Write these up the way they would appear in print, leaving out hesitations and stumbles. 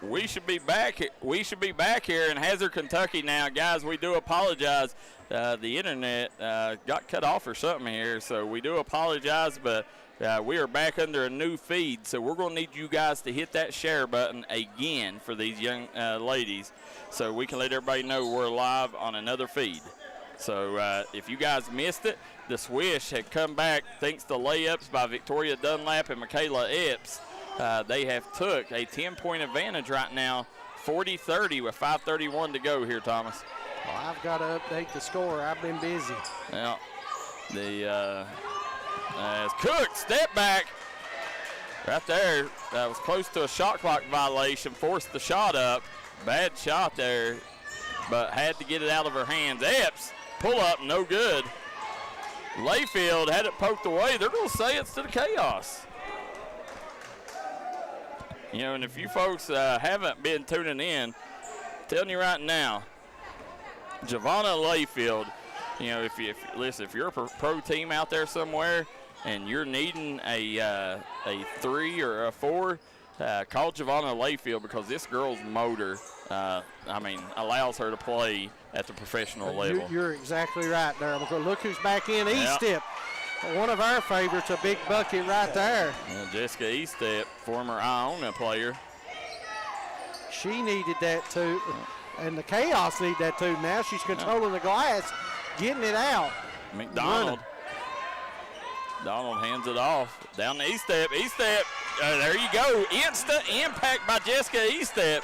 we should be back here in Hazard, Kentucky now. Guys, we do apologize. The internet got cut off or something here, so we do apologize, but we are back under a new feed, so we're going to need you guys to hit that share button again for these young ladies so we can let everybody know we're live on another feed. So if you guys missed it, the Swish had come back thanks to layups by Victoria Dunlap and Michaela Epps. They have took a 10-point advantage right now, 40-30 with 5:31 to go here, Thomas. Well, I've got to update the score. I've been busy. Yeah. As Cook step back right there. That was close to a shot clock violation. Forced the shot up. Bad shot there, but had to get it out of her hands. Epps, pull up, no good. Layfield had it poked away. They're going to say it's to the Chaos. You know, and if you folks haven't been tuning in, I'm telling you right now, Giovanna Layfield, you know, if you're a pro team out there somewhere and you're needing a 3 or a 4, call Giovanna Layfield, because this girl's motor, allows her to play at the professional level. You're exactly right, Darryl. Because look who's back in. Eastep, one of our favorites, a big bucket right there. Yeah, Jessica Eastep, former Iona player. She needed that too, and the Chaos need that too. Now she's controlling the glass, getting it out. McDonald hands it off. Down to Eastep. Eastep, there you go. Instant impact by Jessica Eastep.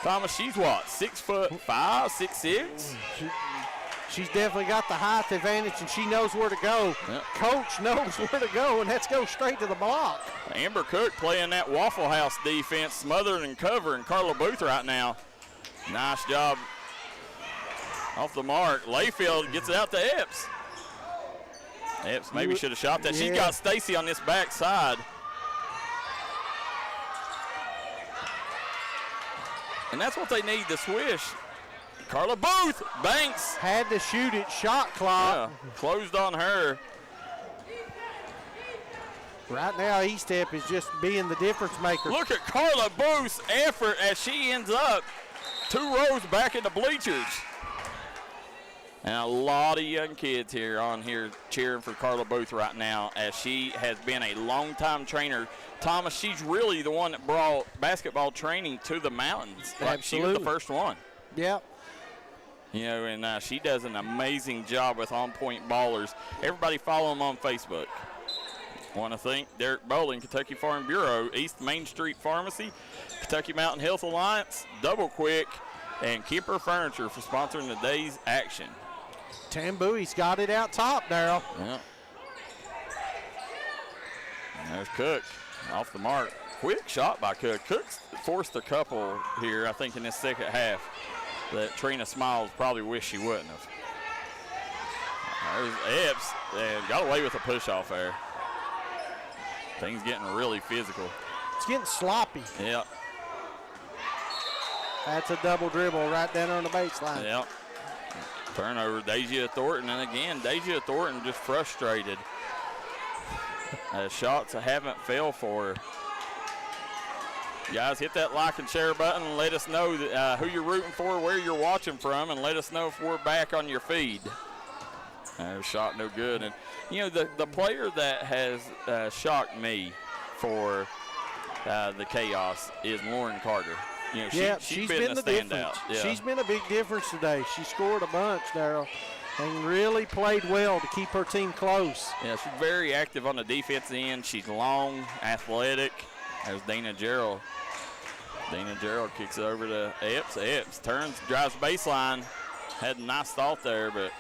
Thomas, she's what, 6'5", 6'6"? She's definitely got the height advantage, and she knows where to go. Yep. Coach knows where to go, and let's go straight to the block. Amber Cook playing that Waffle House defense, smothering and covering Carla Booth right now. Nice job off the mark. Layfield gets it out to Epps. Epps maybe should have shot that. Yeah. She's got Stacy on this back side. And that's what they need, the Swish. Carla Booth, Banks. Had to shoot it, shot clock. Yeah, closed on her. Right now, Eastep is just being the difference maker. Look at Carla Booth's effort as she ends up 2 rows back in the bleachers. And a lot of young kids here cheering for Carla Booth right now, as she has been a long-time trainer. Thomas, she's really the one that brought basketball training to the mountains. Like, she was the first one. Yep. You know, and she does an amazing job with on-point ballers. Everybody follow them on Facebook. Want to thank Derek Bowling, Kentucky Farm Bureau, East Main Street Pharmacy, Kentucky Mountain Health Alliance, Double Quick, and Kemper Furniture for sponsoring today's action. Tambui's got it out top, Darryl. Yeah. And there's Cook off the mark. Quick shot by Cook. Cook's forced a couple here, I think, in this second half that Trina Smiles probably wished she wouldn't have. There's Epps, and got away with a push-off there. Things getting really physical. It's getting sloppy. Yeah. That's a double dribble right down on the baseline. Yeah. Turnover, Deja Thornton, and again, Deja Thornton just frustrated. Shots haven't fell for her. Guys, hit that like and share button and let us know who you're rooting for, where you're watching from, and let us know if we're back on your feed. Shot no good. And, you know, the player that has shocked me for the Chaos is Lauren Carter. You know, she's been the standout. Yeah. She's been a big difference today. She scored a bunch, Darryl, and really played well to keep her team close. Yeah, she's very active on the defense end. She's long, athletic. There's Dana Gerald. Dana Gerald kicks it over to Epps. Epps turns, drives baseline. Had a nice thought there, but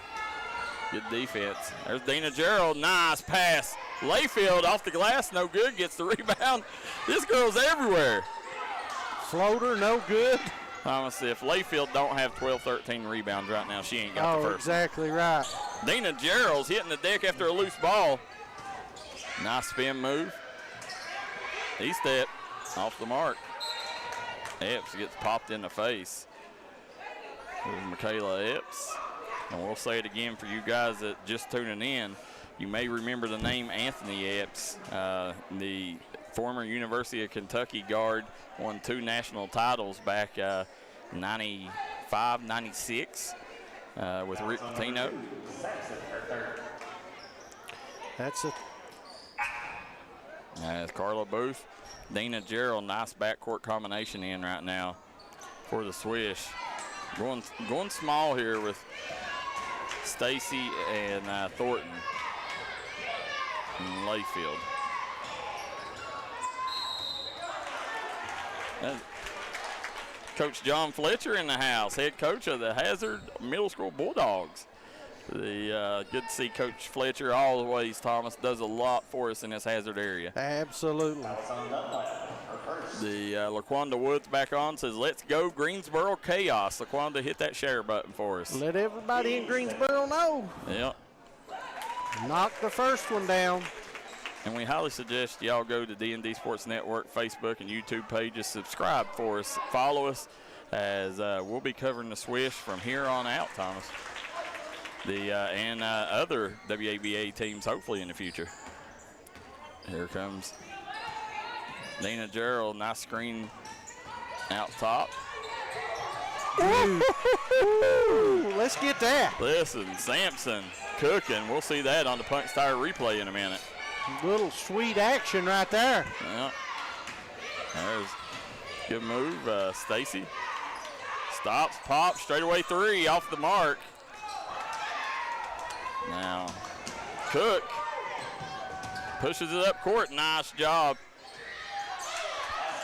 good defense. There's Dana Gerald. Nice pass. Layfield off the glass, no good. Gets the rebound. This girl's everywhere. Floater, no good. Thomas, if Layfield don't have 12, 13 rebounds right now, she ain't got the first. Exactly right. Dana Gerald's hitting the deck after a loose ball. Nice spin move. Eastep off the mark. Epps gets popped in the face. There's Michaela Epps. And we'll say it again for you guys that just tuning in. You may remember the name Anthony Epps, the former University of Kentucky guard, won 2 national titles back 95, 96 with Rick Pitino. That's it. That's Carla Booth. Dina Gerald, nice backcourt combination in right now for the Swish. Going small here with Stacy and Thornton and Layfield. Coach John Fletcher in the house, head coach of the Hazard Middle School Bulldogs. Good to see Coach Fletcher always, Thomas, does a lot for us in this Hazard area. Absolutely. The LaQuanda Woods back on, says, let's go Greensboro Chaos. LaQuanda, hit that share button for us. Let everybody in Greensboro know. Yep. Knock the first one down. And we highly suggest y'all go to D&D Sports Network Facebook and YouTube pages. Subscribe for us. Follow us as we'll be covering the Swish from here on out, Thomas. And other WABA teams hopefully in the future. Here comes Dana Gerald, nice screen out top. Ooh. Let's get that. Listen, Sampson cooking. We'll see that on the Punch Tire replay in a minute. Little sweet action right there. Yeah. There's good move. Stacy stops, pops, straightaway 3 off the mark. Now, Cook pushes it up court. Nice job.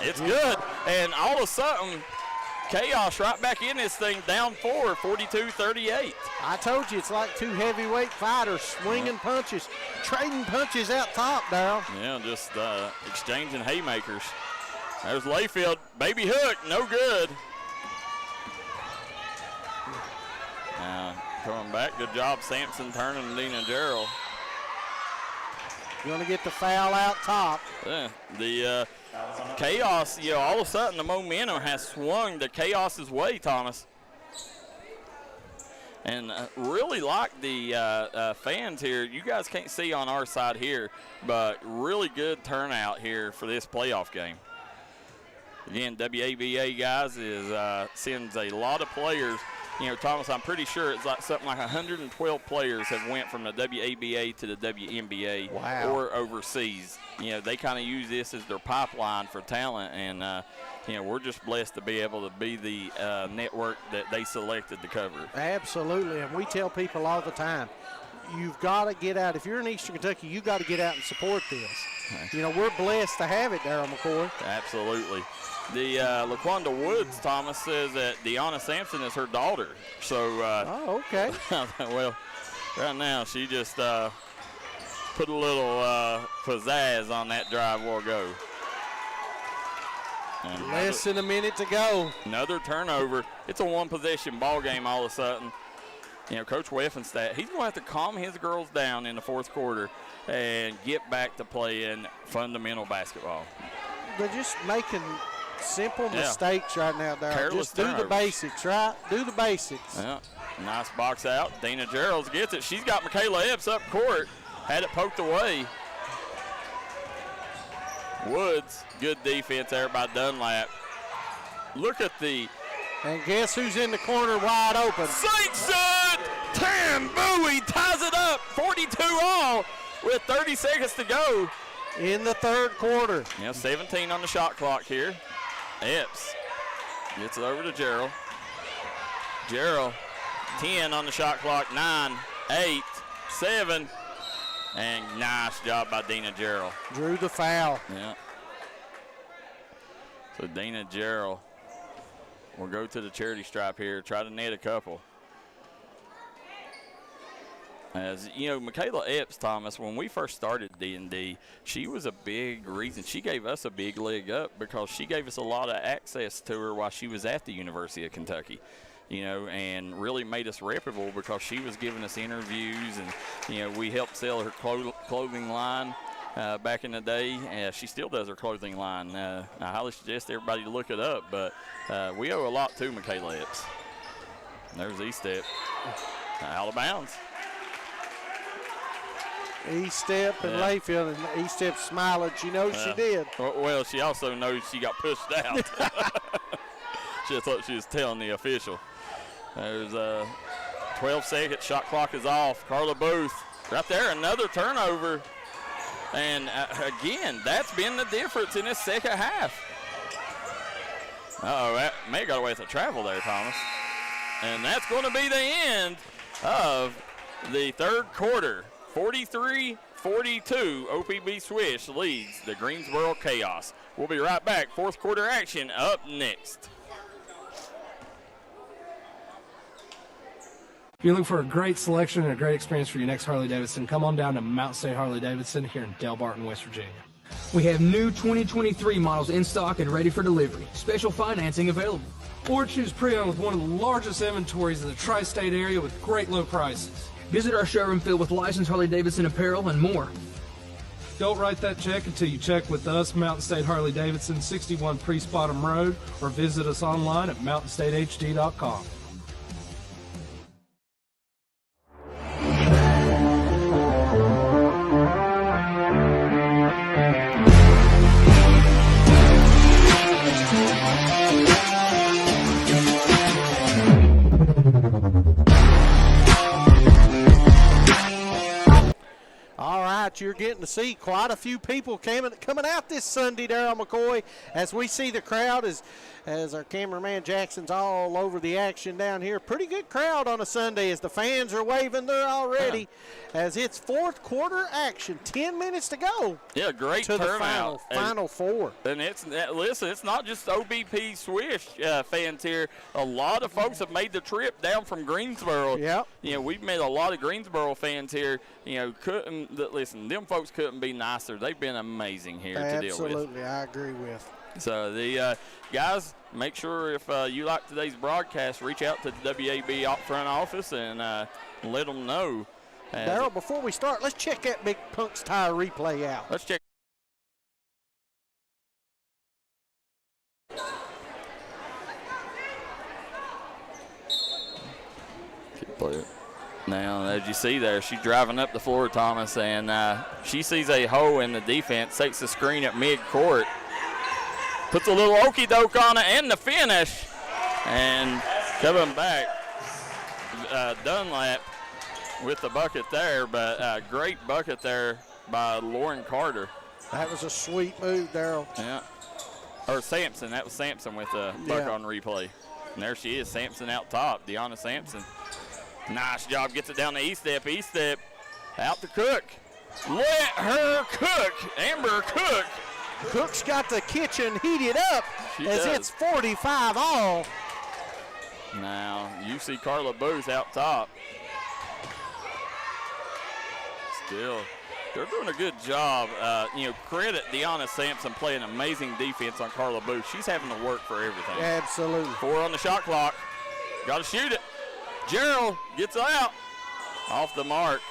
It's good. And all of a sudden, Chaos right back in this thing, down 4, 42-38. I told you, it's like 2 heavyweight fighters swinging punches, trading punches out top, Darryl. Yeah, just exchanging haymakers. There's Layfield. Baby hook, no good. Coming back, good job, Sampson turning to Dina Gerald. Going to get the foul out top. Yeah, the Chaos, all of a sudden the momentum has swung to Chaos's way, Thomas. And really like the fans here. You guys can't see on our side here, but really good turnout here for this playoff game. Again, WABA, guys, sends a lot of players. Thomas, I'm pretty sure it's like something like 112 players have went from the WABA to the WNBA. Wow. Or overseas. They kind of use this as their pipeline for talent, and we're just blessed to be able to be the network that they selected to cover. Absolutely, and we tell people all the time, you've got to get out. If you're in Eastern Kentucky, you've got to get out and support this. We're blessed to have it, Darryl McCoy. Absolutely. The LaQuanda Woods, Thomas, says that Deanna Sampson is her daughter. So, oh, okay. Well, right now she just put a little pizzazz on that drive will go. And less than a minute to go. Another turnover. It's a one-possession ball game all of a sudden. Coach Weffenstadt, he's going to have to calm his girls down in the fourth quarter and get back to playing fundamental basketball. They're just making simple mistakes right now, Darryl. Careless just do turnovers. the basics, right? Do the basics. Yeah. Nice box out. Dana Gerald gets it. She's got Michaela Epps up court. Had it poked away. Woods, good defense there by Dunlap. Look at the... And guess who's in the corner wide open? Sankson! Bowie ties it up. 42 all with 30 seconds to go. In the third quarter. 17 on the shot clock here. Epps gets it over to Gerald. Gerald, 10 on the shot clock. 9, 8, 7. And nice job by Dina Gerald. Drew the foul. Yeah. So Dina Gerald will go to the charity stripe here, try to net a couple. As Michaela Epps, Thomas, when we first started D&D, she was a big reason. She gave us a big leg up because she gave us a lot of access to her while she was at the University of Kentucky, and really made us reputable because she was giving us interviews, and, we helped sell her clothing line back in the day. She still does her clothing line. I highly suggest everybody to look it up, but we owe a lot to Michaela Epps. There's E-step. Out of bounds. E-step and Layfield, and E-step smiling. She knows she did. Well, she also knows she got pushed out. She thought she was telling the official. There's a 12-second shot clock is off. Carla Booth right there, another turnover. And again, that's been the difference in this second half. That may have got away with the travel there, Thomas. And that's going to be the end of the third quarter. 43-42, OPB Swish leads the Greensboro Kaos. We'll be right back. Fourth quarter action up next. If you're looking for a great selection and a great experience for your next Harley-Davidson, come on down to Mountain State Harley-Davidson here in Del Barton, West Virginia. We have new 2023 models in stock and ready for delivery. Special financing available. Or choose pre-owned with one of the largest inventories in the tri-state area with great low prices. Visit our showroom filled with licensed Harley-Davidson apparel and more. Don't write that check until you check with us, Mountain State Harley-Davidson, 61 Priest Bottom Road, or visit us online at mountainstatehd.com. You're getting to see quite a few people coming out this Sunday, Darryl McCoy, as we see the crowd as our cameraman Jackson's all over the action down here. Pretty good crowd on a Sunday as the fans are waving there already as it's fourth quarter action. 10 minutes to go. Yeah, great to turnout. The final four. And listen, it's not just OBP Swish fans here. A lot of folks have made the trip down from Greensboro. Yep. We've met a lot of Greensboro fans here. Listen, them folks couldn't be nicer. They've been amazing here to deal with. Absolutely, I agree with. So the guys, make sure if you like today's broadcast, reach out to the WAB front office and let them know. Darryl, before we start, let's check that Big Punk's Tire replay out. Let's check. Play it. Now, as you see there, she's driving up the floor, Thomas, and she sees a hole in the defense, takes the screen at mid-court, puts a little okey-doke on it, and the finish. And coming back, Dunlap with the bucket there, but great bucket there by Lauren Carter. That was a sweet move, Darryl. Yeah. Or Sampson. That was Sampson with the bucket on replay. And there she is, Sampson out top, Deanna Sampson. Nice job, gets it down the E-step, out to Cook. Let her cook, Amber Cook. Cook's got the kitchen heated up it's 45 all. Now, you see Carla Booth out top. Still, they're doing a good job. Credit Deanna Sampson playing amazing defense on Carla Booth. She's having to work for everything. Absolutely. 4 on the shot clock. Got to shoot it. Gerald gets out. Off the mark.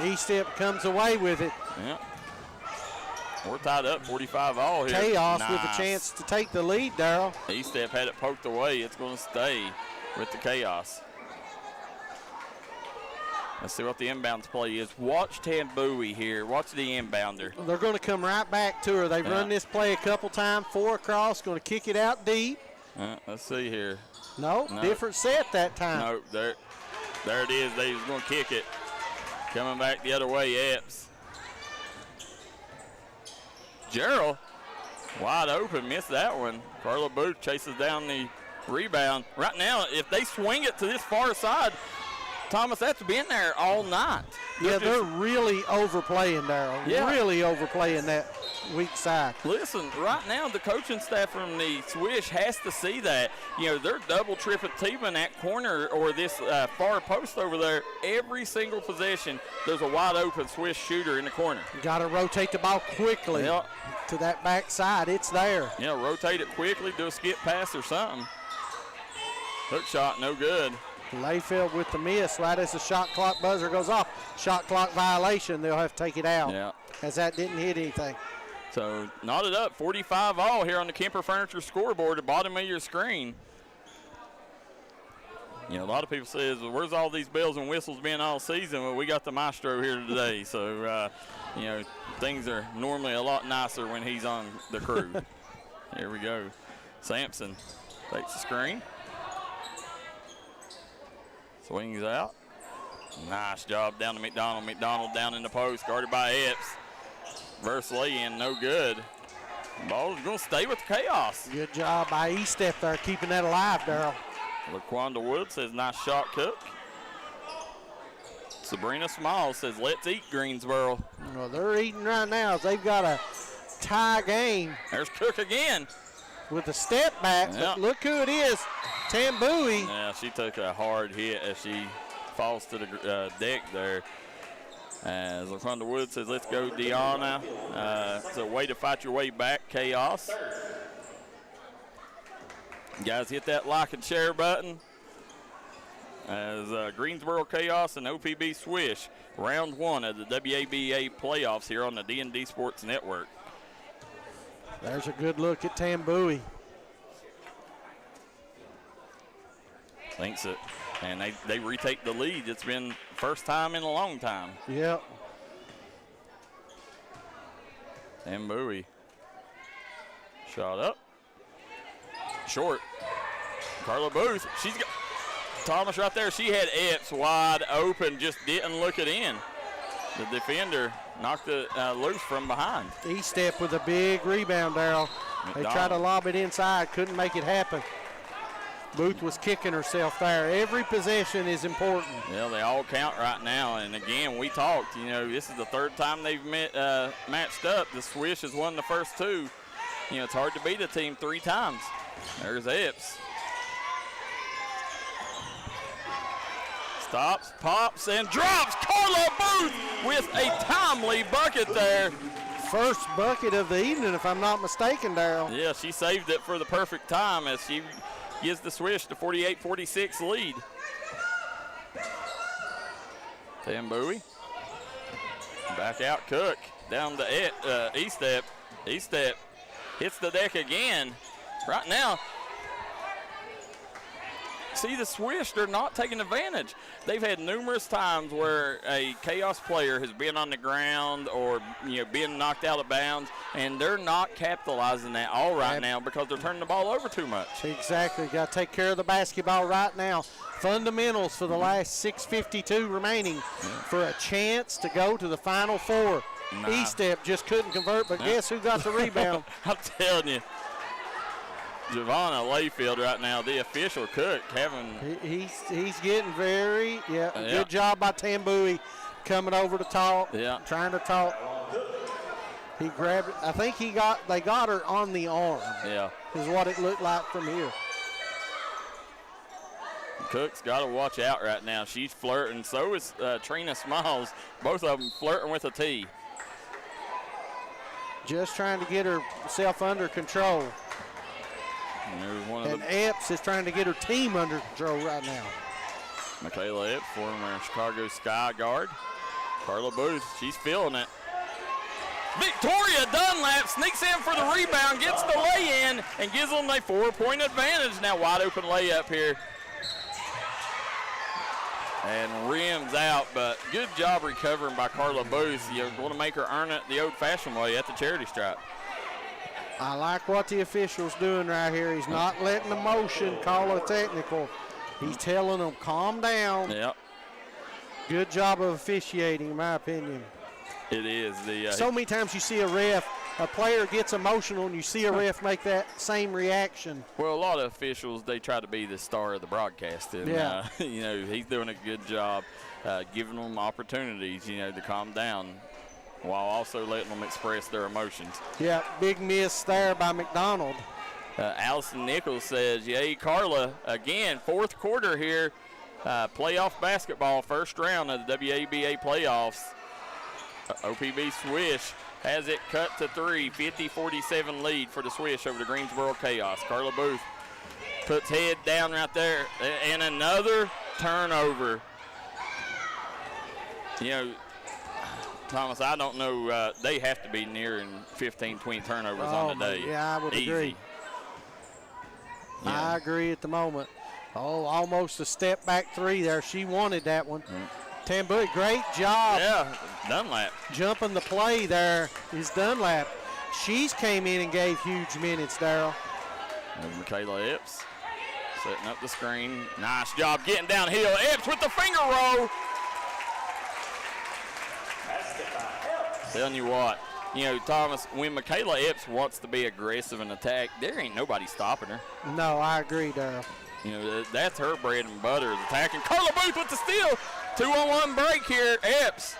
E-step comes away with it. Yeah. We're tied up 45 all here. Kaos with a chance to take the lead, Darryl. E-step had it poked away. It's going to stay with the Kaos. Let's see what the inbounds play is. Watch Tambui here. Watch the inbounder. They're going to come right back to her. They've run this play a couple times. 4 across, going to kick it out deep. Let's see here. No, different set that time. No, there it is. They was going to kick it. Coming back the other way, Epps. Gerald, wide open, missed that one. Carla Booth chases down the rebound. Right now, if they swing it to this far side, Thomas, that's been there all night. They're really overplaying, Darryl. Yeah. Really overplaying that weak side. Listen, right now the coaching staff from the Swish has to see that. They're double, triple teaming that corner or this far post over there. Every single possession, there's a wide open Swish shooter in the corner. You got to rotate the ball quickly to that back side. It's there. Yeah, rotate it quickly, do a skip pass or something. Hook shot, no good. Layfield with the miss right as the shot clock buzzer goes off. Shot clock violation. They'll have to take it out. Yeah. As that didn't hit anything. So knotted up 45 all here on the Kemper Furniture scoreboard, the bottom of your screen. You know, a lot of people say, well, where's all these bells and whistles been all season? Well, we got the maestro here today. So, you know, things are normally a lot nicer when he's on the crew. Here we go. Sampson takes the screen. Swings out. Nice job down to McDonald. McDonald down in the post, guarded by Epps. Reverse lay-in, no good. Ball's going to stay with Chaos. Good job by E-Step there, keeping that alive, Darryl. LaQuanda Wood says, nice shot, Cook. Sabrina Smiles says, let's eat, Greensboro. Well, they're eating right now. They've got a tie game. There's Cook again. With a step back, but look who it is, Tambui. Yeah, she took a hard hit as she falls to the deck there. As LaQuanda Wood says, let's go, Deanna. It's a way to fight your way back, Chaos. Guys, hit that like and share button. As Greensboro Chaos and OPB Swish, round 1 of the WABA playoffs here on the D&D Sports Network. There's a good look at Tambui. Thinks it. And they retake the lead. It's been first time in a long time. Yep. Tambui. Shot up. Short. Carla Booth. She's got Thomas right there. She had Epps wide open, just didn't look it in. The defender knocked it loose from behind. E-Step with a big rebound, Darryl. They tried to lob it inside, couldn't make it happen. Booth was kicking herself there. Every possession is important. Yeah, they all count right now. And again, we talked, you know, this is the third time they've matched up. The Swish has won the first 2. You know, it's hard to beat a team 3 times. There's Epps. Stops, pops, and drops. Carla Booth with a timely bucket there. First bucket of the evening, if I'm not mistaken, Darryl. Yeah, she saved it for the perfect time as she gives the Swish the 48-46 lead. Tambui. Back out Cook. Down to E-Step. E-Step hits the deck again. Right now, see the Swish, they're not taking advantage. They've had numerous times where a Chaos player has been on the ground or, you know, being knocked out of bounds, and they're not capitalizing that all right now because they're turning the ball over too much. Exactly. Got to take care of the basketball right now. Fundamentals for the last 6:52 remaining for a chance to go to the Final Four. E-Step just couldn't convert, but guess who got the rebound? I'm telling you. Giovanna Layfield right now, the official Cook, having. He's getting very, good job by Tambui coming over to talk, trying to talk. He grabbed it. I think they got her on the arm. Yeah. Is what it looked like from here. Cook's got to watch out right now. She's flirting. So is Trina Smiles. Both of them flirting with a T. Just trying to get herself under control. And Epps is trying to get her team under control right now. Michaela Epps, former Chicago Sky guard. Carla Booth, she's feeling it. Victoria Dunlap sneaks in for the rebound, gets the lay-in, and gives them a 4-point advantage. Now wide open layup here. And rims out, but good job recovering by Carla Booth. You're going to make her earn it the old-fashioned way at the charity stripe. I like what the official's doing right here. He's not letting the motion call a technical. He's telling them, calm down. Yep. Good job of officiating, in my opinion. It is. So many times you see a player gets emotional, and you see a ref make that same reaction. Well, a lot of officials, they try to be the star of the broadcast. And, you know, he's doing a good job giving them opportunities, you know, to calm down, while also letting them express their emotions. Yeah, big miss there by McDonald. Allison Nichols says, yay, Carla, again, 4th quarter here, playoff basketball, first round of the WABA playoffs. OPB Swish has it cut to 3, 50-47 lead for the Swish over the Greensboro Chaos. Carla Booth puts head down right there, and another turnover. You know, Thomas, I don't know. They have to be nearing 15, 20 turnovers on the day. Yeah, I would agree. Yeah. I agree at the moment. Oh, almost a step back three there. She wanted that one. Tambutti, great job. Yeah, Dunlap. Jumping the play there is Dunlap. She's came in and gave huge minutes, Darryl. There's Michaela Epps setting up the screen. Nice job getting downhill. Epps with the finger roll. Telling you what, Thomas, when Michaela Epps wants to be aggressive and attack, there ain't nobody stopping her. No, I agree, Darryl. That's her bread and butter is attacking. Carla Booth with the steal. 2-on-1 break here, Epps.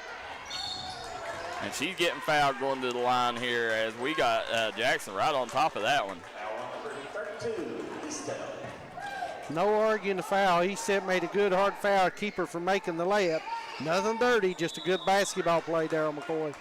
And she's getting fouled going to the line here as we got Jackson right on top of that one. No arguing the foul. He made a good hard foul to keep her from making the layup. Nothing dirty, just a good basketball play, Darryl McCoy.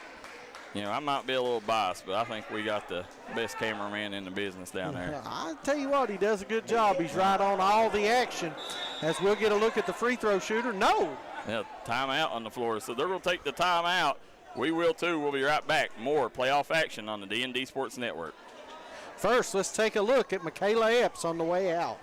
I might be a little biased, but I think we got the best cameraman in the business down there. I tell you what, he does a good job. He's right on all the action. As we'll get a look at the free throw shooter. No. Yeah, timeout on the floor. So they're going to take the timeout. We will too. We'll be right back. More playoff action on the D&D Sports Network. First, let's take a look at Michaela Epps on the way out.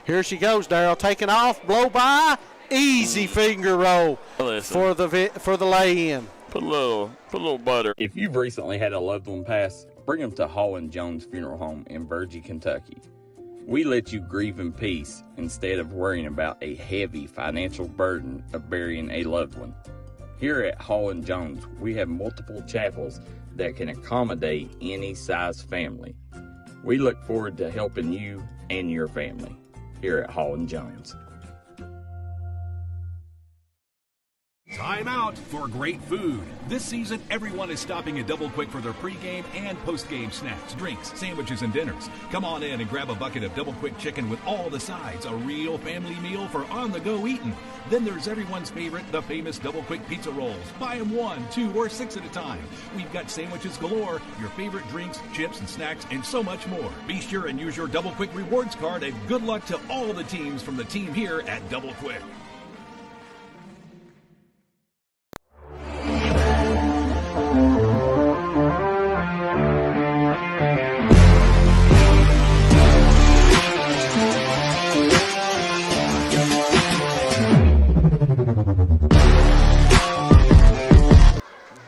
Here she goes, Darryl, taking off, blow by, easy finger roll for the lay-in. Put a little butter. If you've recently had a loved one pass, bring them to Hall & Jones Funeral Home in Virgie, Kentucky. We let you grieve in peace instead of worrying about a heavy financial burden of burying a loved one. Here at Hall & Jones, we have multiple chapels that can accommodate any size family. We look forward to helping you and your family here at Hall & Jones. Time out for great food. This season, everyone is stopping at Double Quick for their pregame and postgame snacks, drinks, sandwiches, and dinners. Come on in and grab a bucket of Double Quick chicken with all the sides, a real family meal for on-the-go eating. Then there's everyone's favorite, the famous Double Quick pizza rolls. Buy them 1, 2, or 6 at a time. We've got sandwiches galore, your favorite drinks, chips, and snacks, and so much more. Be sure and use your Double Quick rewards card, and good luck to all the teams from the team here at Double Quick.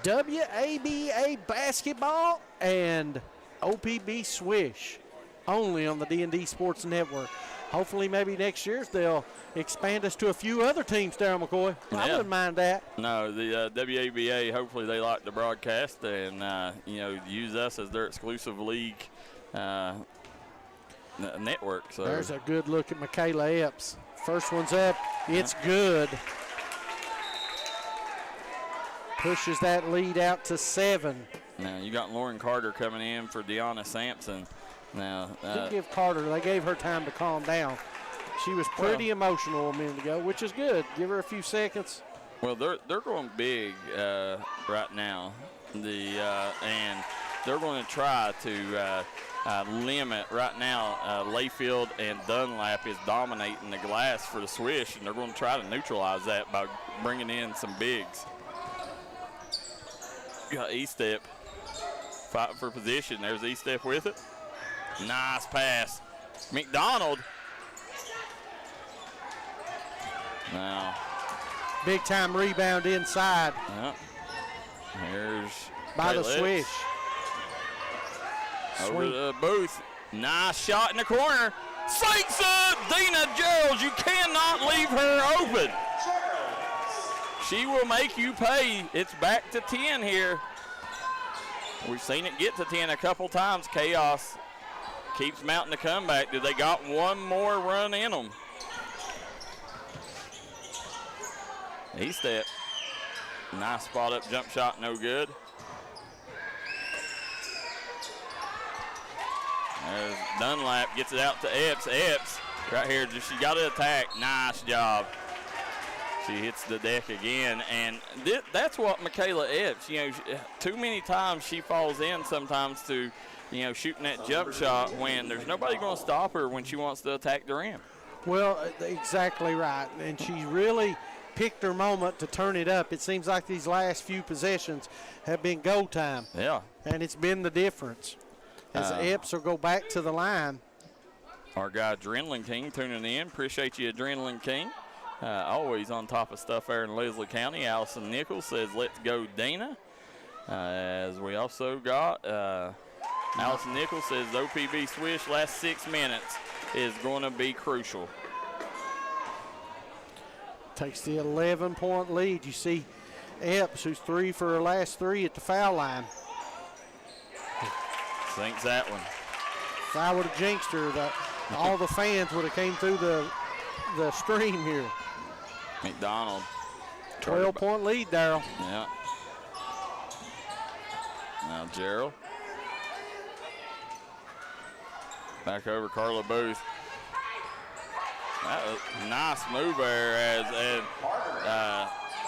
WABA basketball and OPB Swish only on the D&D Sports Network. Hopefully maybe next year they'll expand us to a few other teams, Darryl McCoy. I wouldn't mind that. No, the WABA, hopefully they like the broadcast and, use us as their exclusive league network. So there's a good look at Michaela Epps. First one's up. It's good. Pushes that lead out to 7. Now you got Lauren Carter coming in for Deanna Sampson. Now didn't give Carter. They gave her time to calm down. She was pretty emotional a minute ago, which is good. Give her a few seconds. Well, they're going big right now, and they're going to try to limit right now. Layfield and Dunlap is dominating the glass for the Swish, and they're going to try to neutralize that by bringing in some bigs. Got E-Step fighting for position. There's E-Step with it. Nice pass. McDonald. Now. Big time rebound inside. Yep. Here's by the Swish. Over to Booth. Nice shot in the corner. Sinks it. Dina Gerald. You cannot leave her open. She will make you pay. It's back to 10 here. We've seen it get to 10 a couple times. Kaos keeps mounting the comeback. Do they got one more run in them? E-Step. Nice spot up jump shot, no good. There's Dunlap, gets it out to Epps. Epps right here, she got to attack. Nice job. She hits the deck again, and that's what Michaela Epps, too many times she falls in sometimes to, shooting that jump shot when there's nobody going to stop her when she wants to attack the rim. Well, exactly right, and she really picked her moment to turn it up. It seems like these last few possessions have been go time. Yeah. And it's been the difference. As Epps will go back to the line. Our guy Adrenaline King tuning in. Appreciate you, Adrenaline King. Always on top of stuff there in Leslie County. Allison Nichols says, let's go Dana. As we also got Allison Nichols says, the OPB Swish last 6 minutes is going to be crucial. Takes the 11-point lead. You see Epps, who's 3 for her last 3 at the foul line. Sinks that one. If I would have jinxed her, all the fans would have came through the stream here. McDonald. 12-point lead, Darryl. Yeah. Now Darryl. Back over Carla Booth. That was a nice move there as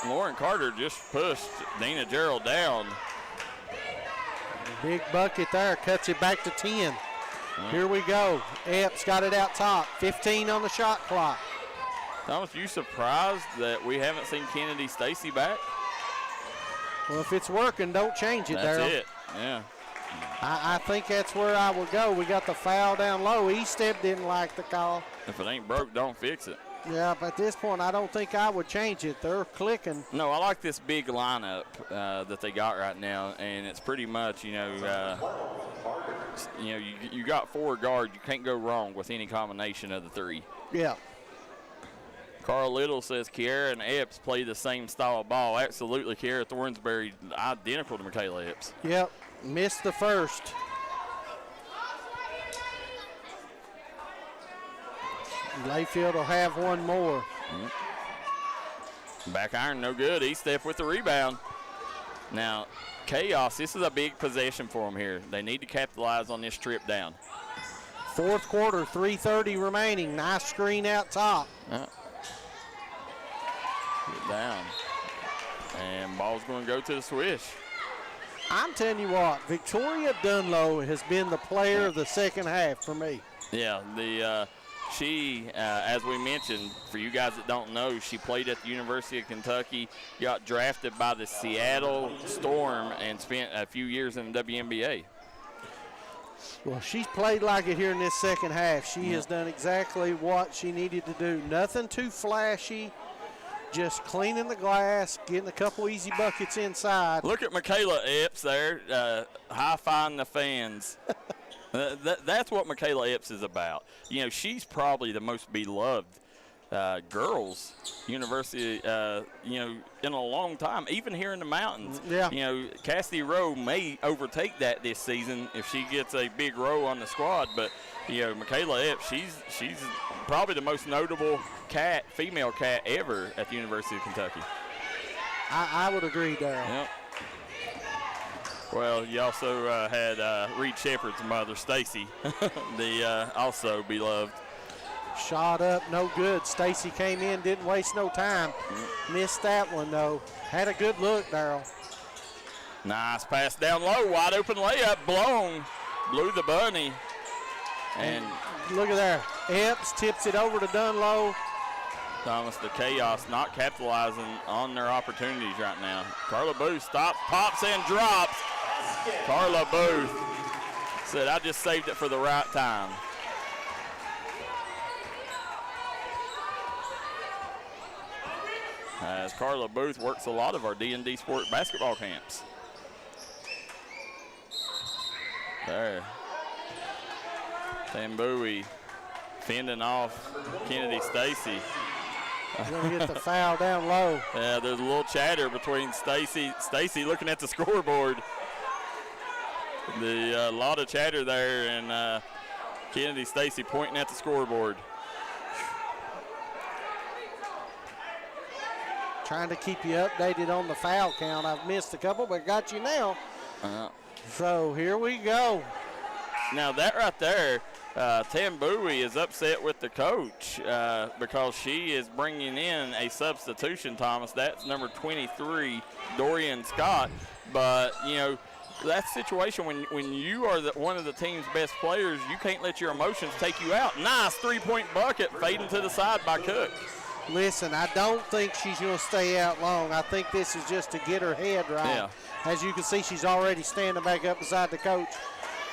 Lauren Carter just pushed Dina Gerald down. Big bucket there, cuts it back to 10. Here we go. Epps got it out top. 15 on the shot clock. Thomas, you surprised that we haven't seen Kennedy Stacy back? Well, if it's working, don't change it, Darryl. That's it, yeah. I think that's where I would go. We got the foul down low. E-Step didn't like the call. If it ain't broke, don't fix it. Yeah, but at this point, I don't think I would change it. They're clicking. No, I like this big lineup that they got right now, and it's pretty much, you got 4 guards. You can't go wrong with any combination of the 3. Yeah. Carl Little says Kiara and Epps play the same style of ball. Absolutely, Kiara Thornsberry identical to Michaela Epps. Yep, missed the first. Layfield will have one more. Back iron, no good. E-Step with the rebound. Now, Kaos, this is a big possession for them here. They need to capitalize on this trip down. Fourth quarter, 3:30 remaining. Nice screen out top. Get down. And ball's going to go to the Swish. I'm telling you what, Victoria Dunlow has been the player of the second half for me. Yeah, she, as we mentioned, for you guys that don't know, she played at the University of Kentucky, got drafted by the Seattle Storm, and spent a few years in the WNBA. Well, she's played like it here in this second half. She has done exactly what she needed to do. Nothing too flashy, just cleaning the glass, getting a couple easy buckets inside. Look at Michaela Epps there, high-fiving the fans. That's what Michaela Epps is about. You know, she's probably the most beloved girls university, in a long time, even here in the mountains. Yeah. You know, Cassidy Rowe may overtake that this season if she gets a big row on the squad, but, Michaela Epps, she's probably the most notable female cat ever at the University of Kentucky. I would agree, Darryl. Yep. Well, you also had Reed Shepard's mother, Stacy, the also beloved. Shot up, no good. Stacy came in, didn't waste no time. Missed that one, though. Had a good look, Darryl. Nice pass down low, wide open layup, blew the bunny. And look at there. Epps tips it over to Dunlow. Thomas, the Chaos not capitalizing on their opportunities right now. Carla Booth stops, pops, and drops. Carla Booth said, I just saved it for the right time. As Carla Booth works a lot of our D&D Sports basketball camps. There. Tambui fending off Kennedy Stacy. Going to get the foul down low. Yeah, there's a little chatter between Stacy looking at the scoreboard. A lot of chatter there, and Kennedy Stacy pointing at the scoreboard. Trying to keep you updated on the foul count. I've missed a couple, but got you now. So here we go. Now that right there, Tambui is upset with the coach because she is bringing in a substitution, Thomas. That's number 23, Dorian Scott. But, that situation when you are one of the team's best players, you can't let your emotions take you out. Nice three-point bucket fading to the side by Cook. Listen, I don't think she's going to stay out long. I think this is just to get her head right. Yeah. As you can see, she's already standing back up beside the coach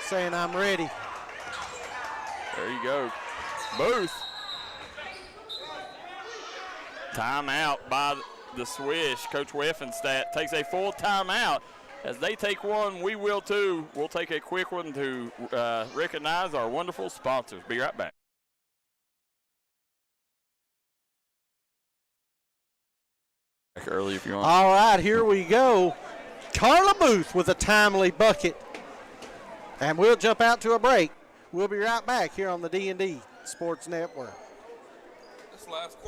saying, I'm ready. There you go. Booth. Timeout by the Swish. Coach Weffenstadt takes a full timeout. As they take one, we will too. We'll take a quick one to recognize our wonderful sponsors. Be right back. Early if you want. All right, here we go. Carla Booth with a timely bucket. And we'll jump out to a break. We'll be right back here on the D&D Sports Network.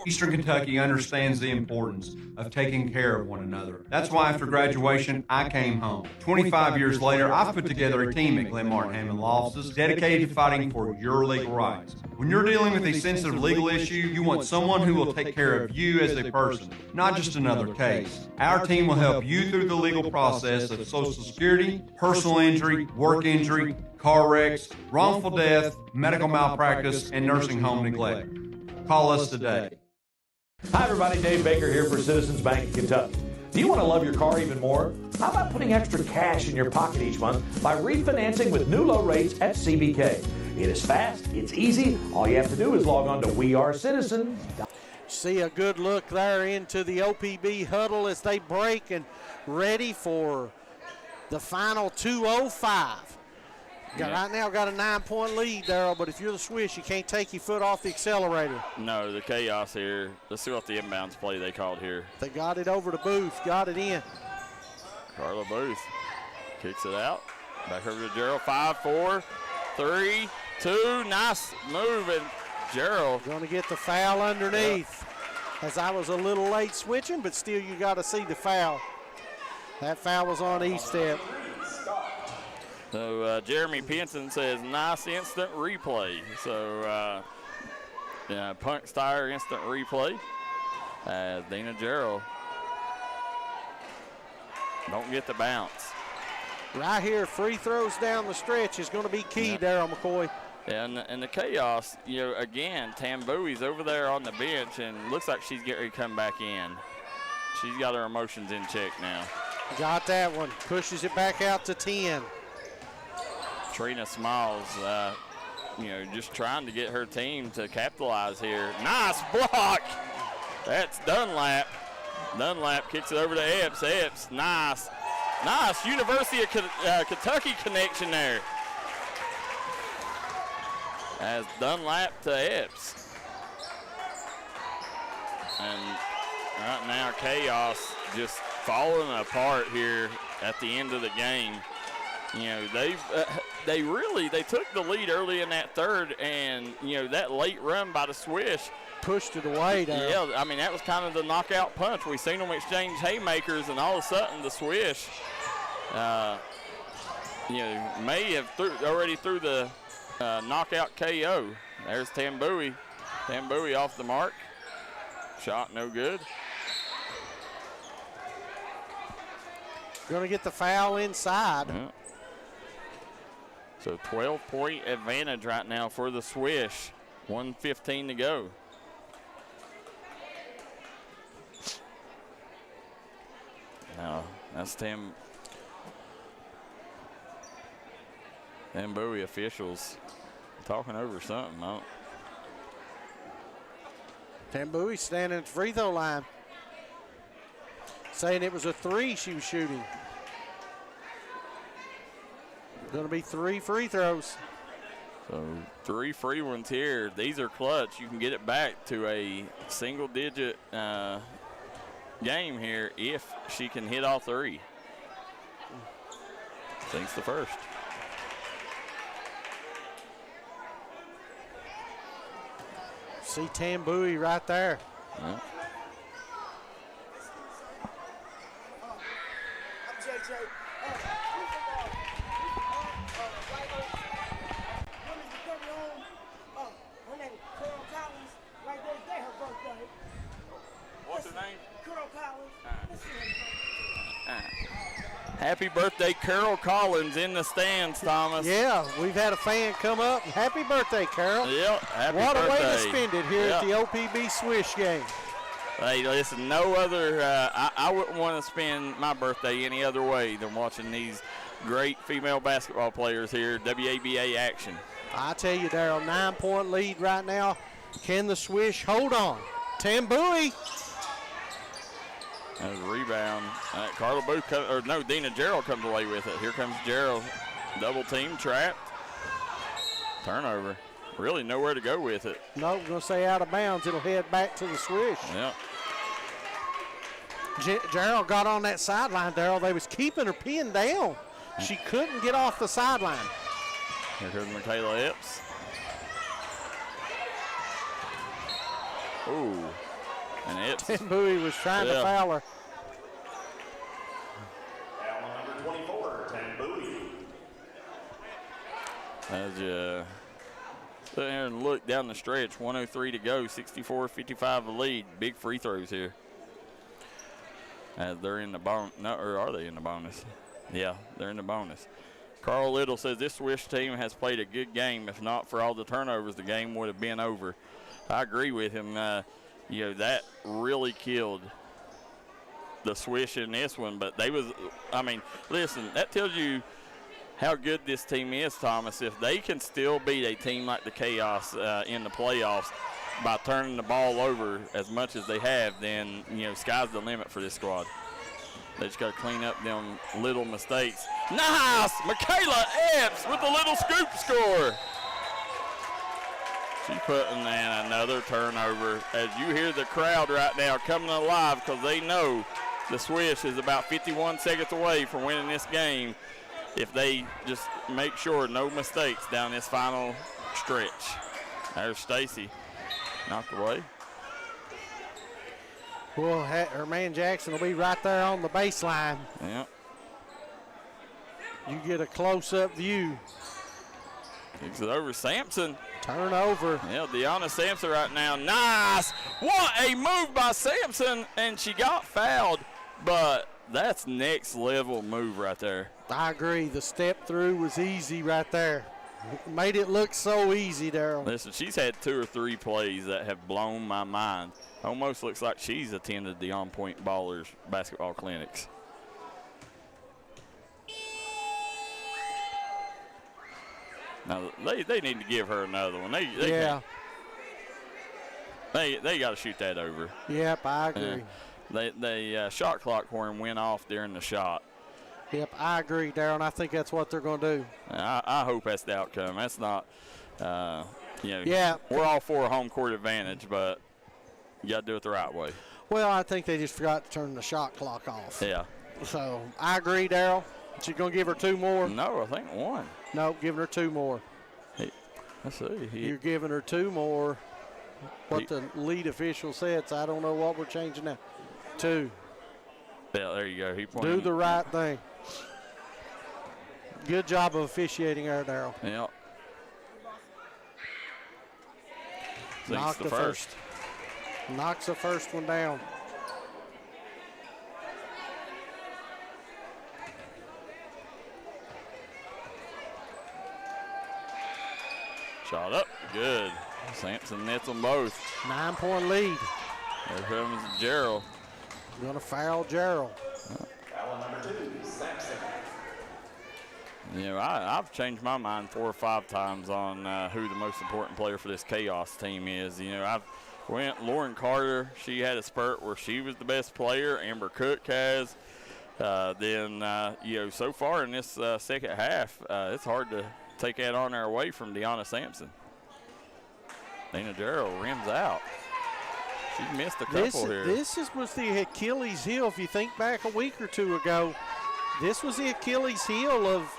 Eastern Kentucky understands the importance of taking care of one another. That's why after graduation, I came home. 25 years later, I've put together a team at Glen Martin Hammond Law Offices dedicated to fighting for your legal rights. When you're dealing with a sensitive legal issue, you want someone who will take care of you as a person, not just another case. Our team will help you through the legal process of Social Security, personal injury, work injury, car wrecks, wrongful death, medical malpractice, and nursing home neglect. Call us today. Hi everybody, Dave Baker here for Citizens Bank of Kentucky. Do you want to love your car even more? How about putting extra cash in your pocket each month by refinancing with new low rates at CBK? It is fast, it's easy. All you have to do is log on to WeAreCitizens. See a good look there into the OPB huddle as they break and ready for the final 2:05. Right now got a 9-point lead, Darryl, but if you're the Swish, you can't take your foot off the accelerator. No, the Kaos here. Let's see what the inbounds play they called here. They got it over to Booth, got it in. Carla Booth kicks it out. Back over to Darryl. 5, 4, 3, 2. Nice move, and Darryl going to get the foul underneath. Yep. As I was a little late switching, but still you got to see the foul. That foul was on E-step. So Jeremy Pinson says, nice instant replay. So Punk Stire instant replay. Dina Darryl don't get the bounce. Right here, free throws down the stretch is going to be key, Darryl McCoy. And the Kaos, again, Tambui's over there on the bench, and looks like she's getting ready to come back in. She's got her emotions in check now. Got that one. Pushes it back out to 10. Trina Smiles, just trying to get her team to capitalize here. Nice block. That's Dunlap. Dunlap kicks it over to Epps. Epps, nice. Nice University of Kentucky connection there. As Dunlap to Epps. And right now, Kaos just falling apart here at the end of the game. They took the lead early in that third, and that late run by the Swish pushed it away. Yeah, I mean that was kind of the knockout punch. We seen them exchange haymakers, and all of a sudden the Swish, may have already threw the knockout KO. There's Tambui. Tambui off the mark. Shot no good. Going to get the foul inside. Yeah. So 12-point advantage right now for the Swish. 1:15 to go. Now that's Tambui officials talking over something. Tambui standing at the free throw line, saying it was a 3 she was shooting. Going to be 3 free throws. So 3 free ones here. These are clutch. You can get it back to a single-digit game here if she can hit all 3. Thanks the first. See Tambui right there. Yeah. Happy birthday, Carol Collins, in the stands, Thomas. Yeah, we've had a fan come up. Happy birthday, Carol. Yep, happy birthday. What a way to birthday. spend it here at the OPB Swish game. Hey, listen, no other, I wouldn't want to spend my birthday any other way than watching these great female basketball players here, WABA action. I tell you, Darryl, 9-point lead right now. Can the Swish hold on? Tambui. There's a rebound. Carla Booth, Dina Gerald comes away with it. Here comes Gerald. Double team, trapped. Turnover. Really nowhere to go with it. No, we're going to say out of bounds. It'll head back to the Swish. Yep. Gerald got on that sideline, Darryl. They was keeping her pinned down. She couldn't get off the sideline. Here comes Michaela Epps. Ooh. And Epps. Bowie was trying to foul her. Foul number 24, Tambui. As you sit here and look down the stretch, 1:03 to go, 64-55 the lead. Big free throws here. As they're in the bonus. No, or are they in the bonus? Yeah, they're in the bonus. Carl Little says this Swish team has played a good game. If not for all the turnovers, the game would have been over. I agree with him. That really killed the Swish in this one. But listen, that tells you how good this team is, Thomas. If they can still beat a team like the Kaos in the playoffs by turning the ball over as much as they have, then, sky's the limit for this squad. They just got to clean up them little mistakes. Nice! Michaela Epps with the little scoop score. She's putting in another turnover. As you hear the crowd right now coming alive because they know the Swish is about 51 seconds away from winning this game if they just make sure no mistakes down this final stretch. There's Stacy. Knocked away. Well, her man Jackson will be right there on the baseline. Yep. You get a close-up view. Kicks it over. Sampson. Turnover. Yeah, Deanna Sampson right now. Nice. What a move by Sampson, and she got fouled, but that's next level move right there. I agree. The step through was easy right there. Made it look so easy, Darryl. Listen, she's had 2 or 3 plays that have blown my mind. Almost looks like she's attended the On Point Ballers basketball clinics. Now, they need to give her another one. They got to shoot that over. Yep, I agree. The shot clock horn went off during the shot. Yep, I agree, Darryl, and I think that's what they're going to do. I hope that's the outcome. That's not, yeah. We're all for a home court advantage, but you got to do it the right way. Well, I think they just forgot to turn the shot clock off. Yeah. So, I agree, Darryl. She's going to give her 2 more? No, I think 1. No, giving her 2 more. Let's see. You're giving her 2 more. What the lead official said, so I don't know what we're changing now. 2. Yeah, there you go. Do the right thing. Good job of officiating there, Darryl. Yeah. Knock the first. Knocks the first one down. Shot up. Good. Sampson nets them both. 9-point lead. There comes Gerald. Going to foul Gerald. Foul number 2, Sampson. I've changed my mind 4 or 5 times on who the most important player for this Chaos team is. I've went Lauren Carter. She had a spurt where she was the best player. Amber Cook has. So far in this second half, it's hard to take that honor away from Deanna Sampson. Dana Darryl rims out. She missed a couple here. This was the Achilles heel. If you think back a week or 2 ago, this was the Achilles heel of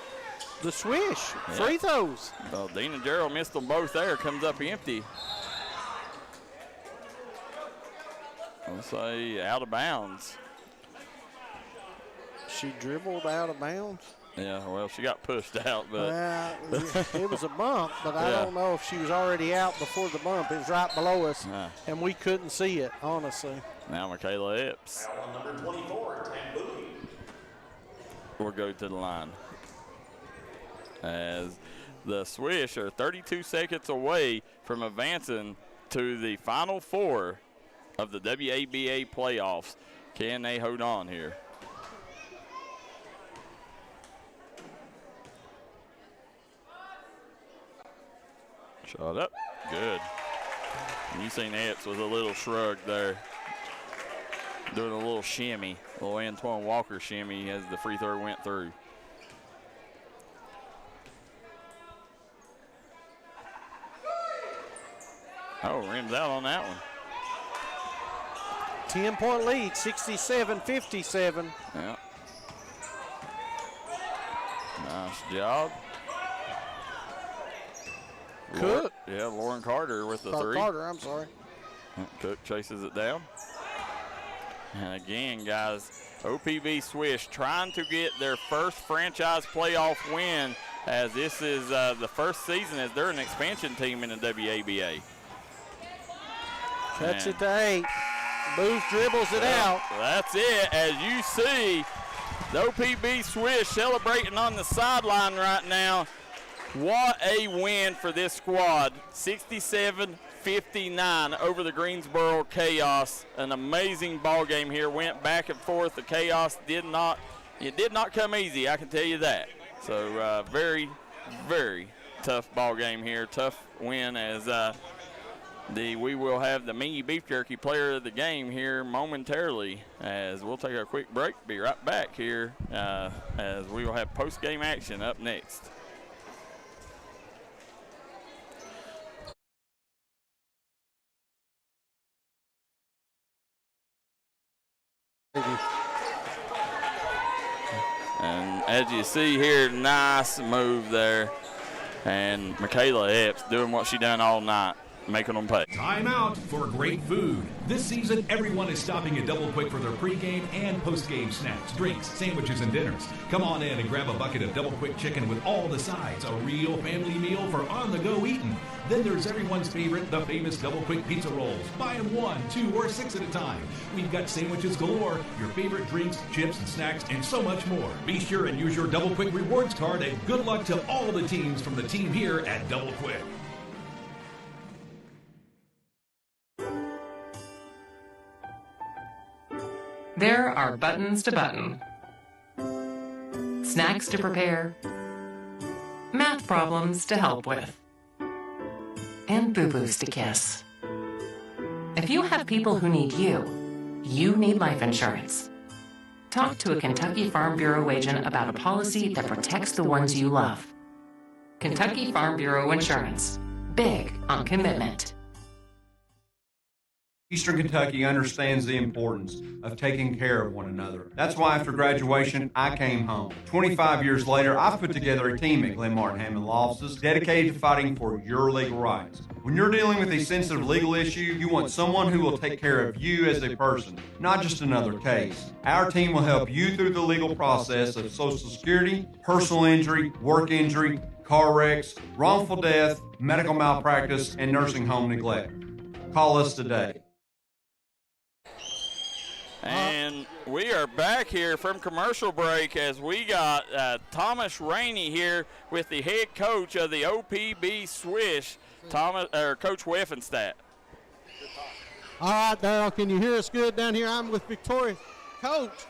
the Swish. Yeah. Free throws. Well, Dana Darryl missed them both there. Comes up empty. Let's say out of bounds. She dribbled out of bounds. Yeah, well, she got pushed out, but it was a bump, but I don't know if she was already out before the bump. It was right below us, and we couldn't see it, honestly. Now Michaela Epps. Foul number 24, Tambui. We'll go to the line. As the Swish are 32 seconds away from advancing to the Final Four of the WABA playoffs. Can they hold on here? Shot up. Good. And you seen Epps with a little shrug there. Doing a little shimmy. A little Antoine Walker shimmy as the free throw went through. Oh, rims out on that one. 10-point lead, 67-57. Yeah. Nice job. Cook. Lauren Carter with the three. Carter, I'm sorry. Cook chases it down. And again, guys, OPB Swish trying to get their first franchise playoff win, as this is the first season as they're an expansion team in the WABA. Cuts it to 8. Booth dribbles it out. That's it. As you see, the OPB Swish celebrating on the sideline right now. What a win for this squad. 67-59 over the Greensboro Kaos. An amazing ball game here. Went back and forth. The Kaos did not come easy, I can tell you that. So very, very tough ball game here. Tough win as we will have the Mingy Beef Jerky player of the game here momentarily, as we'll take a quick break. Be right back here as we will have post-game action up next. And as you see here, nice move there. And Michaela Epps doing what she done all night, making them pay. Time out for great food. This season, everyone is stopping at Double Quick for their pregame and postgame snacks, drinks, sandwiches, and dinners. Come on in and grab a bucket of Double Quick chicken with all the sides, a real family meal for on-the-go eating. Then there's everyone's favorite, the famous Double Quick pizza rolls. Buy them 1, 2, or 6 at a time. We've got sandwiches galore, your favorite drinks, chips, and snacks, and so much more. Be sure and use your Double Quick rewards card, and good luck to all the teams from the team here at Double Quick. There are buttons to button, snacks to prepare, math problems to help with, and boo-boos to kiss. If you have people who need you, you need life insurance. Talk to a Kentucky Farm Bureau agent about a policy that protects the ones you love. Kentucky Farm Bureau Insurance. Big on commitment. Eastern Kentucky understands the importance of taking care of one another. That's why after graduation, I came home. 25 years later, I've put together a team at Glen Martin Hammond Law Offices dedicated to fighting for your legal rights. When you're dealing with a sensitive legal issue, you want someone who will take care of you as a person, not just another case. Our team will help you through the legal process of Social Security, personal injury, work injury, car wrecks, wrongful death, medical malpractice, and nursing home neglect. Call us today. And we are back here from commercial break as we got Thomas Rainey here with the head coach of the OPB Swish, Coach Weffenstadt. All right, Darryl, can you hear us good down here? I'm with Victoria. Coach,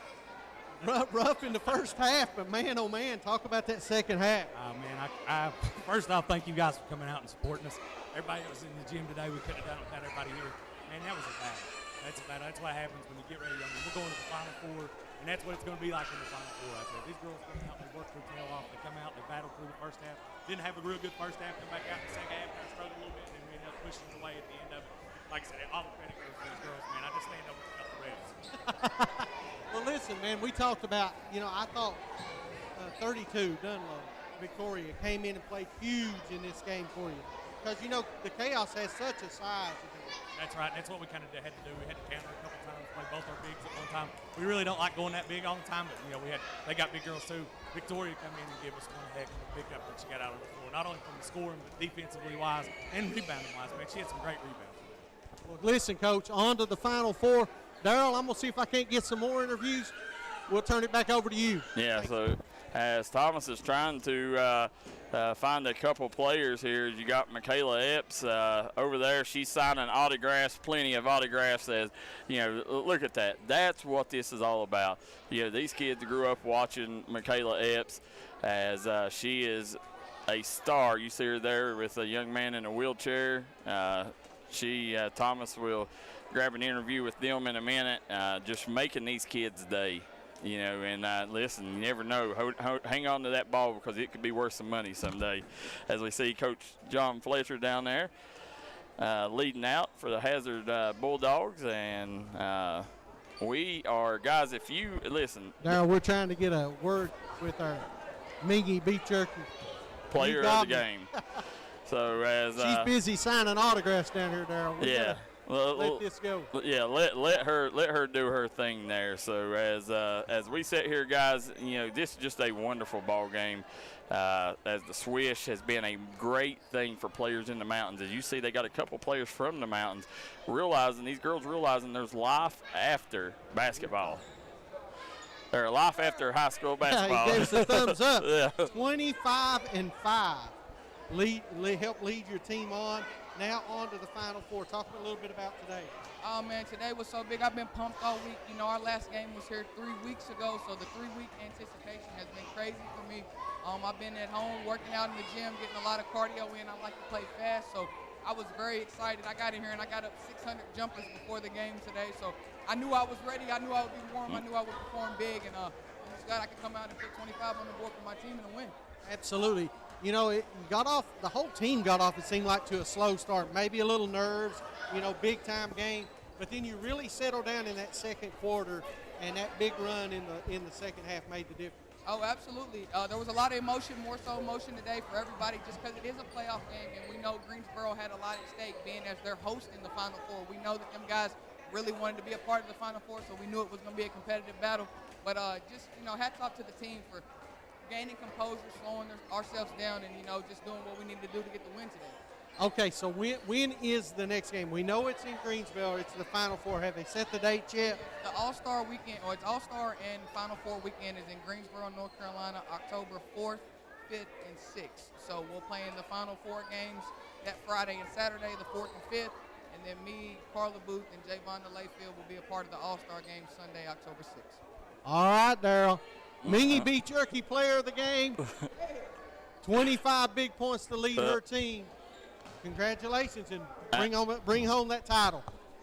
rough in the first half, but man, oh man, talk about that second half. Man, I first off, thank you guys for coming out and supporting us. Everybody that was in the gym today, we couldn't have done it without everybody here. Man, that was a battle. That's a battle. That's what happens when you get ready. I mean, we're going to the Final Four, and that's what it's going to be like in the Final Four out there. These girls come out, they work their tail off, they come out, they battle through the first half. Didn't have a real good first half, come back out in the second half, kind of struggled a little bit, and then we ended up pushing it away at the end of it. Like I said, all the credit goes to these girls, man. I just stand over and the refs. Well, listen, man, we talked about, I thought 32, Dunlow, Victoria, came in and played huge in this game for you. Because, the Kaos has such a size. That's right. That's what we kind of had to do. We had to counter a couple times, play both our bigs at one time. We really don't like going that big all the time, but, they got big girls too. Victoria come in and give us one heck of a pickup that she got out on the floor, not only from the scoring, but defensively wise and rebounding wise. Man, she had some great rebounds. Well, listen, Coach, on to the Final Four. Darryl, I'm going to see if I can't get some more interviews. We'll turn it back over to you. Yeah, so as Thomas is trying to find a couple players here. You got Michaela Epps over there. She's signing autographs, plenty of autographs. As you know, look at that. That's what this is all about. You know, these kids grew up watching Michaela Epps, as she is a star. You see her there with a young man in a wheelchair. Thomas will grab an interview with them in a minute. Just making these kids' day. You know, and listen, you never know. Hang on to that ball because it could be worth some money someday. As we see Coach John Fletcher down there leading out for the Hazard Bulldogs. And we are, guys, if you listen. Darryl, we're trying to get a word with our Mingy Beef Jerky player of the game. So as she's busy signing autographs down here, Darryl. Yeah. Let this go. Yeah, let her do her thing there. So as we sit here, guys, you know, this is just a wonderful ball game. As the Swish has been a great thing for players in the mountains. As you see, they got a couple players from the mountains these girls realizing there's life after basketball. There's life after high school basketball. He gave us a thumbs up. Yeah. 25-5. Help lead your team on. Now on to the Final Four. Talk a little bit about today. Oh, man, today was so big. I've been pumped all week. You know, our last game was here 3 weeks ago, so the 3-week anticipation has been crazy for me. I've been at home working out in the gym, getting a lot of cardio in. I like to play fast, so I was very excited. I got in here and I got up 600 jumpers before the game today, so I knew I was ready. I knew I would be warm. I knew I would perform big, and I'm just glad I could come out and put 25 on the board for my team and a win. Absolutely. You know, the whole team got off, it seemed like, to a slow start. Maybe a little nerves, you know, big-time game. But then you really settled down in that second quarter, and that big run in the second half made the difference. Oh, absolutely. There was a lot of emotion, more so emotion today for everybody, just because it is a playoff game, and we know Greensboro had a lot at stake, being as they're hosting the Final Four. We know that them guys really wanted to be a part of the Final Four, so we knew it was going to be a competitive battle. But just, you know, hats off to the team for gaining composure, slowing ourselves down, and, you know, just doing what we need to do to get the win today. Okay, so when is the next game? We know it's in Greensboro. It's the Final Four. Have they set the date yet? The All-Star weekend, or it's All-Star and Final Four weekend is in Greensboro, North Carolina, October 4th, 5th, and 6th. So we'll play in the Final Four games that Friday and Saturday, the 4th and 5th. And then me, Carla Booth, and Javonda Layfield will be a part of the All-Star game Sunday, October 6th. All right, Darryl. Mingy Beef Jerky player of the game. 25 big points to lead her team. Congratulations, and bring home that title.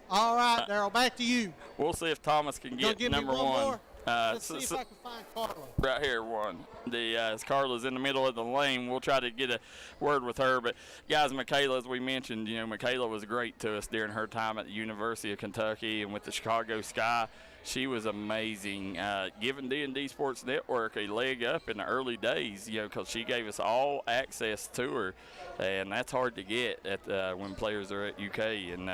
All right, Darryl, back to you. We'll see if Thomas can get number one. More? Let's see if I can find Carla. Right here, one. As Carla's in the middle of the lane, we'll try to get a word with her. But, guys, Michaela, as we mentioned, you know, Michaela was great to us during her time at the University of Kentucky and with the Chicago Sky. She was amazing, giving D&D Sports Network a leg up in the early days, you know, because she gave us all access to her, and that's hard to get when players are at UK. And,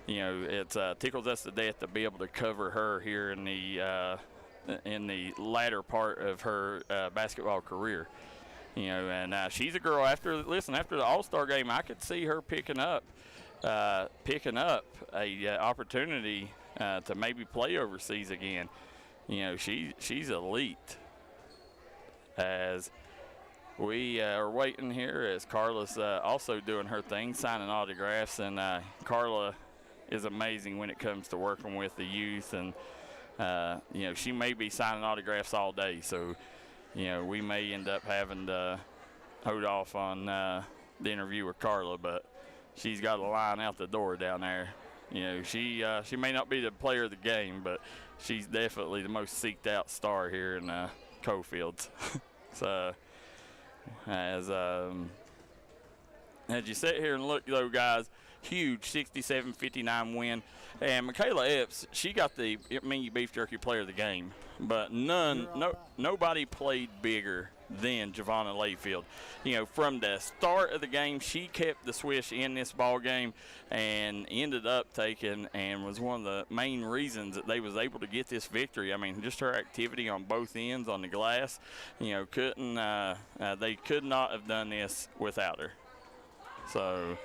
you know, it tickles us to death to be able to cover her here in the latter part of her basketball career. You know, and she's a girl. After the All-Star game, I could see her picking up a opportunity to maybe play overseas again. You know, she's elite. As we are waiting here, as Carla's also doing her thing, signing autographs, and Carla is amazing when it comes to working with the youth, and you know, she may be signing autographs all day, so you know, we may end up having to hold off on the interview with Carla, but she's got a line out the door down there. You know, she may not be the player of the game, but she's definitely the most seeked out star here in Cofields. So as you sit here and look, though, guys, huge 67-59 win. And Michaela Epps, she got the Mingy Beef Jerky player of the game, but nobody played bigger than Javonda Layfield. You know, from the start of the game, she kept the Swish in this ball game and ended up taking and was one of the main reasons that they was able to get this victory. I mean, just her activity on both ends on the glass, you know, they could not have done this without her. So,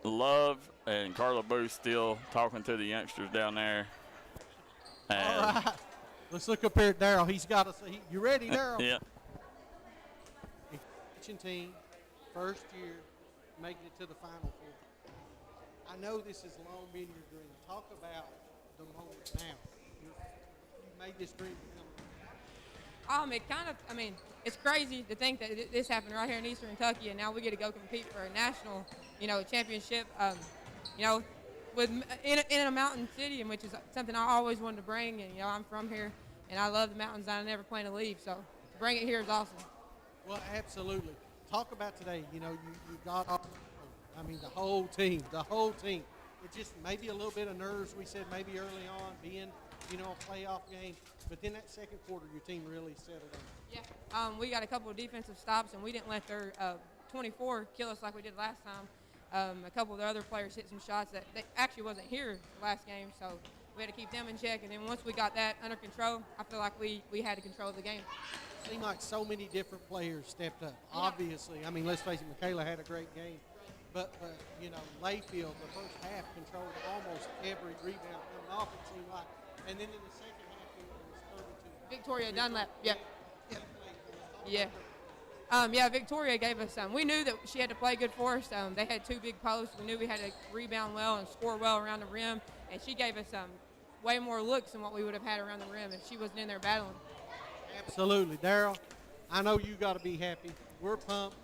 Love and Carla Booth still talking to the youngsters down there. All right. Let's look up here at Darryl. He's got us. You ready, Darryl? Yeah. Team, first year, making it to the Final Four. I know this has long been your dream. Talk about the moment now. You made this dream come. It kind of, it's crazy to think that this happened right here in Eastern Kentucky, and now we get to go compete for a national, championship, in a mountain city, and which is something I always wanted to bring. And, I'm from here, and I love the mountains. I never plan to leave, so to bring it here is awesome. Well, absolutely. Talk about today. You got, the whole team. It just maybe a little bit of nerves, we said maybe early on, being, a playoff game. But then that second quarter, your team really settled in. Yeah. We got a couple of defensive stops, and we didn't let their 24 kill us like we did last time. A couple of the other players hit some shots that actually wasn't here last game, so we had to keep them in check. And then once we got that under control, I feel like we had to control the game. Seemed like so many different players stepped up. Yeah. Obviously, let's face it, Michaela had a great game. But Layfield, the first half, controlled almost every rebound coming off, it seemed like. And then in the second half, it was 32. Victoria Dunlap, yeah. Victoria gave us we knew that she had to play good for us. They had two big posts. We knew we had to rebound well and score well around the rim. And she gave us way more looks than what we would have had around the rim if she wasn't in there battling. Absolutely. Darryl, I know you got to be happy. We're pumped.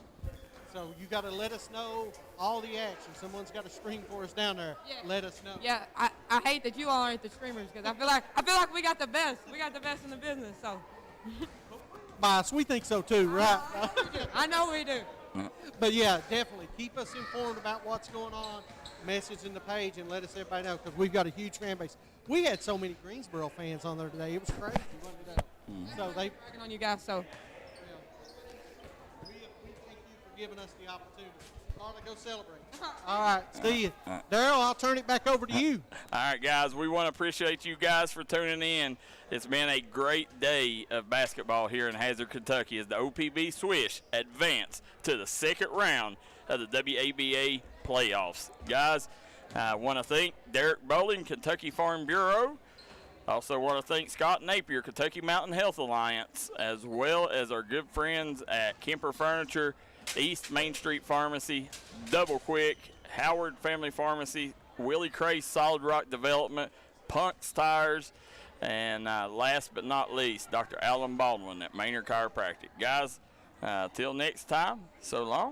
So you got to let us know all the action. Someone's got to stream for us down there. Yeah. Let us know. Yeah, I hate that you all aren't the streamers because I feel like we got the best. We got the best in the business. So. Boss, we think so too, right? I know we do. But yeah, definitely keep us informed about what's going on. Message in the page and let us everybody know because we've got a huge fan base. We had so many Greensboro fans on there today. It was crazy, wasn't it? So they bragging on you guys. So we thank you for giving us the opportunity. Carla, go celebrate. All right, see you. Darryl, I'll turn it back over to you. All right, guys, we want to appreciate you guys for tuning in. It's been a great day of basketball here in Hazard, Kentucky as the OPB Swish advance to the second round of the WABA Playoffs. Guys, I want to thank Derek Bowling, Kentucky Farm Bureau. Also want to thank Scott Napier, Kentucky Mountain Health Alliance, as well as our good friends at Kemper Furniture, East Main Street Pharmacy, Double Quick, Howard Family Pharmacy, Willie Crace Solid Rock Development, Punk's Tires, and last but not least, Dr. Alan Baldwin at Maynard Chiropractic. Guys, till next time, so long.